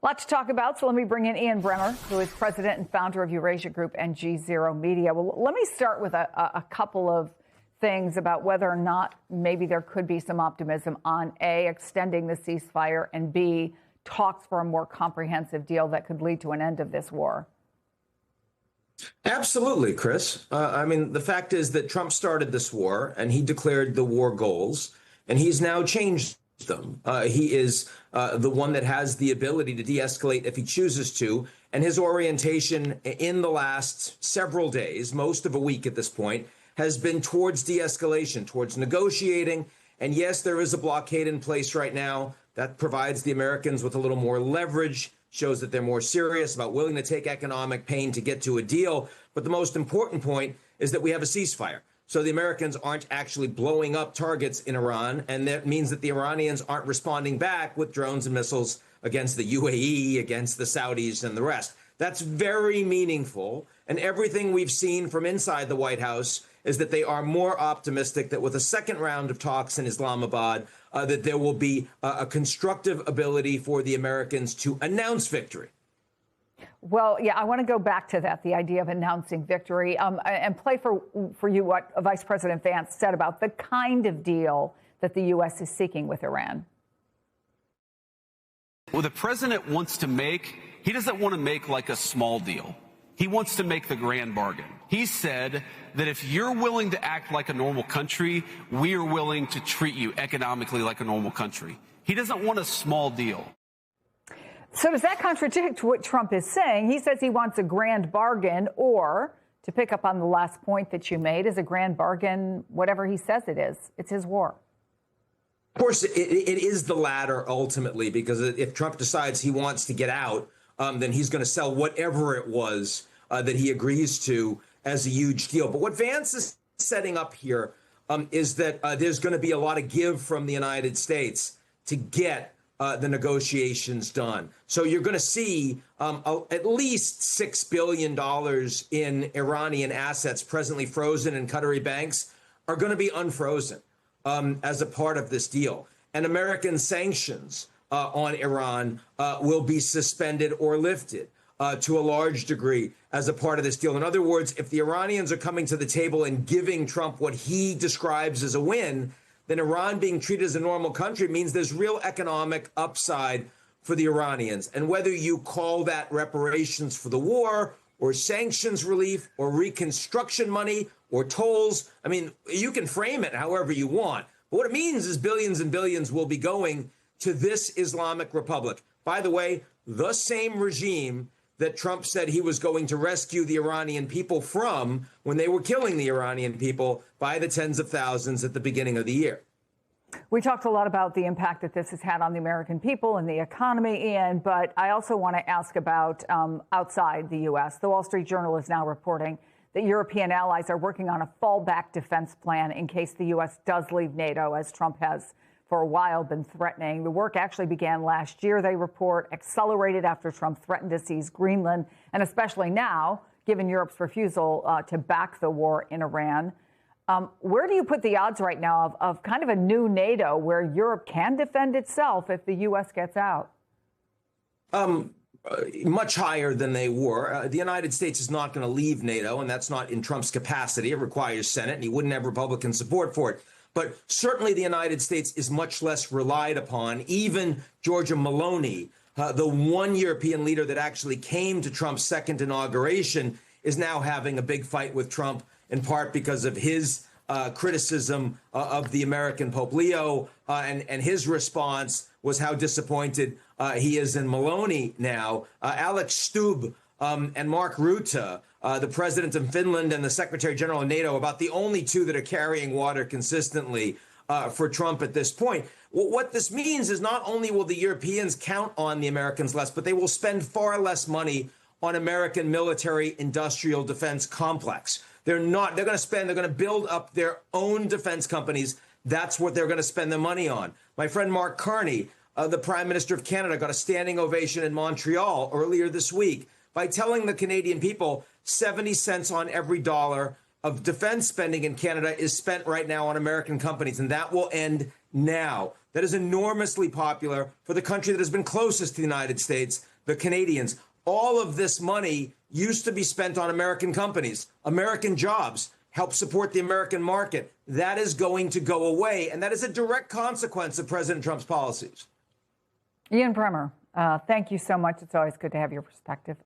A lot to talk about, so let me bring in Ian Bremmer, who is president and founder of Eurasia Group and G0 Media. Well, let me start with a couple of things about whether or not maybe there could be some optimism on A, extending the ceasefire, and B, talks for a more comprehensive deal that could lead to an end of this war. Absolutely, Chris. I mean, the fact is that Trump started this war and he declared the war goals, and he's now changed them. He is the one that has the ability to de-escalate if he chooses to. And his orientation in the last several days, most of a week at this point, has been towards de-escalation, towards negotiating. And yes, there is a blockade in place right now that provides the Americans with a little more leverage, shows that they're more serious about willing to take economic pain to get to a deal. But the most important point is that we have a ceasefire. So the Americans aren't actually blowing up targets in Iran, and that means that the Iranians aren't responding back with drones and missiles against the UAE, against the Saudis and the rest. That's very meaningful, and everything we've seen from inside the White House is that they are more optimistic that with a second round of talks in Islamabad, that there will be a constructive ability for the Americans to announce victory. Well, yeah, I want to go back to that, the idea of announcing victory, and play for you what Vice President Vance said about the kind of deal that the U.S. is seeking with Iran. Well, the president wants to make, he doesn't want to make like a small deal. He wants to make the grand bargain. He said that if you're willing to act like a normal country, we are willing to treat you economically like a normal country. He doesn't want a small deal. So does that contradict what Trump is saying? He says he wants a grand bargain, or, to pick up on the last point that you made, is a grand bargain whatever he says it is. It's his war. Of course, it is the latter ultimately, because if Trump decides he wants to get out, then he's going to sell whatever it was that he agrees to as a huge deal. But what Vance is setting up here is that there's going to be a lot of give from the United States to get the negotiations done. So you're going to see at least $6 billion in Iranian assets presently frozen in Qatari banks are going to be unfrozen as a part of this deal. And American sanctions on Iran will be suspended or lifted to a large degree as a part of this deal. In other words, if the Iranians are coming to the table and giving Trump what he describes as a win, then Iran being treated as a normal country means there's real economic upside for the Iranians. And whether you call that reparations for the war or sanctions relief or reconstruction money or tolls, I mean, you can frame it however you want. But what it means is billions and billions will be going to this Islamic Republic. By the way, the same regime that Trump said he was going to rescue the Iranian people from when they were killing the Iranian people by the tens of thousands at the beginning of the year. We talked a lot about the impact that this has had on the American people and the economy, Ian, but I also want to ask about outside the U.S. The Wall Street Journal is now reporting that European allies are working on a fallback defense plan in case the U.S. does leave NATO, as Trump has for a while been threatening. The work actually began last year, they report, accelerated after Trump threatened to seize Greenland, and especially now, given Europe's refusal to back the war in Iran. Where do you put the odds right now of kind of a new NATO where Europe can defend itself if the U.S. gets out? Much higher than they were. The United States is not going to leave NATO, and that's not in Trump's capacity. It requires Senate, and he wouldn't have Republican support for it. But certainly the United States is much less relied upon. Even Giorgia Meloni, the one European leader that actually came to Trump's second inauguration, is now having a big fight with Trump, in part because of his criticism of the American Pope Leo, and his response was how disappointed he is in Meloni now. Alex Stubb and Mark Rutte, the president of Finland and the secretary general of NATO, about the only two that are carrying water consistently for Trump at this point. Well, what this means is not only will the Europeans count on the Americans less, but they will spend far less money on American military industrial defense complex. They're going to build up their own defense companies. That's what they're going to spend their money on. My friend Mark Carney, the Prime Minister of Canada, got a standing ovation in Montreal earlier this week by telling the Canadian people 70 cents on every dollar of defense spending in Canada is spent right now on American companies, and that will end now. that is enormously popular for the country that has been closest to the United States, the Canadians. All of this money used to be spent on American companies, American jobs, help support the American market. That is going to go away, and that is a direct consequence of President Trump's policies. Ian Bremmer, thank you so much. It's always good to have your perspective.